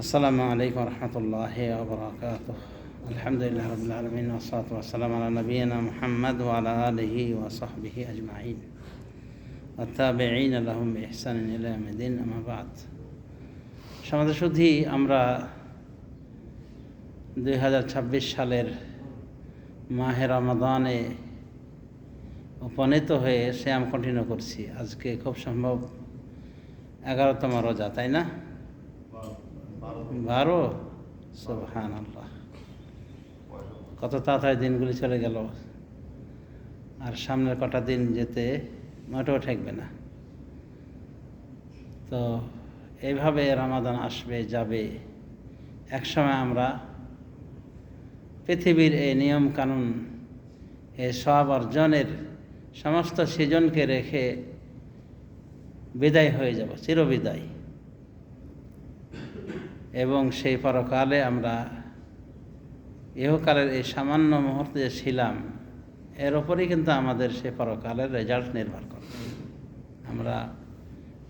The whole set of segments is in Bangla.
আসসালামু আলাইকুম রহমতুল্লাহি ওয়া বারাকাতুহু। আলহামদুলিল্লাহ রাব্বিল আলামিন ওয়া সলাতু ওয়া সালামু আলা নবিয়িনা মুহাম্মদ ওয়া আলা আলিহি ওয়া সাহবিহি আজমাইন ওয়া তাবিঈনা লাহুম বিইহসানিন ইলা ইয়াউমিদ্দিন, আম্মা বা'দ। সমাজে শুধু আমরা 2026 সালের মাহে রমাদানে উপনীত হয়ে সিয়াম কন্টিনিউ করছি। আজকে খুব সম্ভব 11তম রোজা, তাই না? 12। সুবহানাল্লাহ, কত তাড়াতাড়ি দিনগুলি চলে গেল, আর সামনের কটা দিন যেতে মোটেও ঠেকবে না। তো এইভাবে রমাদান আসবে যাবে। একসময় আমরা পৃথিবীর এই নিয়ম কানুন, এই সব অর্জনের সমস্ত সৃজনকে রেখে বিদায় হয়ে যাব, চিরবিদায়। এবং সেই পরকালে আমরা ইহকালের এই সামান্য মুহূর্তে যে ছিলাম, এর ওপরেই কিন্তু আমাদের সেই পরকালের রেজাল্ট নির্ভর করবে। আমরা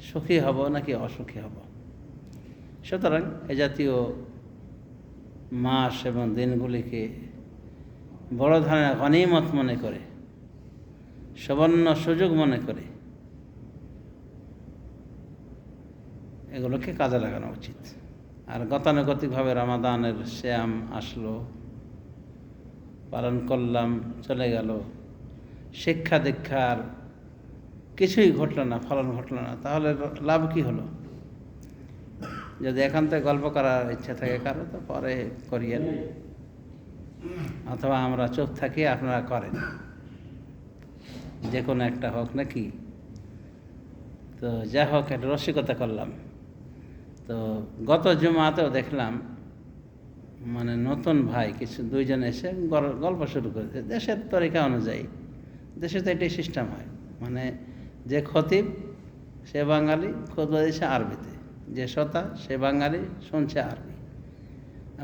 সুখী হব নাকি অসুখী হব। সুতরাং এ জাতীয় মাস এবং দিনগুলিকে বড় ধরনের গনিমত মনে করে, সুবর্ণ সুযোগ মনে করে এগুলোকে কাজে লাগানো উচিত। আর গতানুগতিকভাবে রমাদানের সিয়াম আসলো, পালন করলাম, চলে গেল, শিক্ষা দীক্ষার কিছুই ঘটলো না, ফলন ঘটলো না, তাহলে লাভ কি হলো? যদি একান্ত গল্প করার ইচ্ছা থাকে কারো, তো পরে করিয়েন, অথবা আমরা চুপ থাকি, আপনারা করেন, যে কোনো একটা হোক নাকি। তো যা হোক, একটা রসিকতা করলাম। তো গত জুমাতেও দেখলাম, মানে নতুন ভাই কিছু দুইজন এসে গল্প শুরু করেছে দেশের তরিকা অনুযায়ী। দেশে তো এটাই সিস্টেম হয়, মানে যে খতিব সে বাঙালি, খুতবা দিচ্ছে আরবিতে, যে শ্রোতা সে বাঙালি, শুনছে আরবি,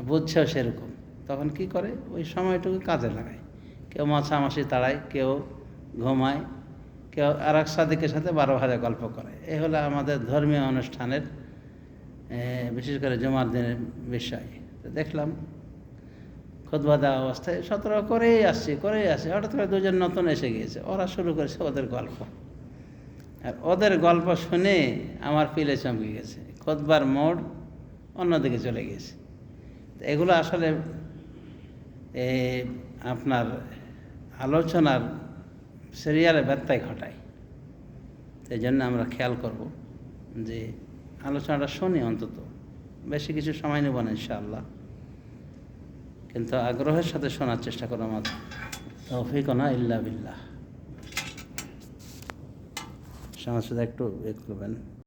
বুঝছেও সেরকম। তখন কি করে, ওই সময়টুকু কাজে লাগায়। কেউ মাছামাছি তাড়ায়, কেউ ঘুমায়, কেউ আর এক সাদিকের সাথে 12 ভাজা গল্প করে। এই হলো আমাদের ধর্মীয় অনুষ্ঠানের, বিশেষ করে জুমার দিনের বিষয়। তো দেখলাম খুতবা দেওয়া অবস্থায় 17 করেই আসছে, হঠাৎ করে দুজন নতুন এসে গিয়েছে, ওরা শুরু করেছে ওদের গল্প। আর ওদের গল্প শুনে আমার পিলে চমকে গেছে, খুতবার মোড় অন্যদিকে চলে গেছে। তো এগুলো আসলে আপনার আলোচনার সিরিয়ালে ব্যত্যয় ঘটায়। সেই জন্য আমরা খেয়াল করব যে আলোচনাটা শুনি, অন্তত বেশি কিছু সময় নেব না ইনশাআল্লাহ, কিন্তু আগ্রহের সাথে শোনার চেষ্টা করো। আমাদের তৌফিক না ইল্লা বিল্লাহ। সমাজ একটু করবেন।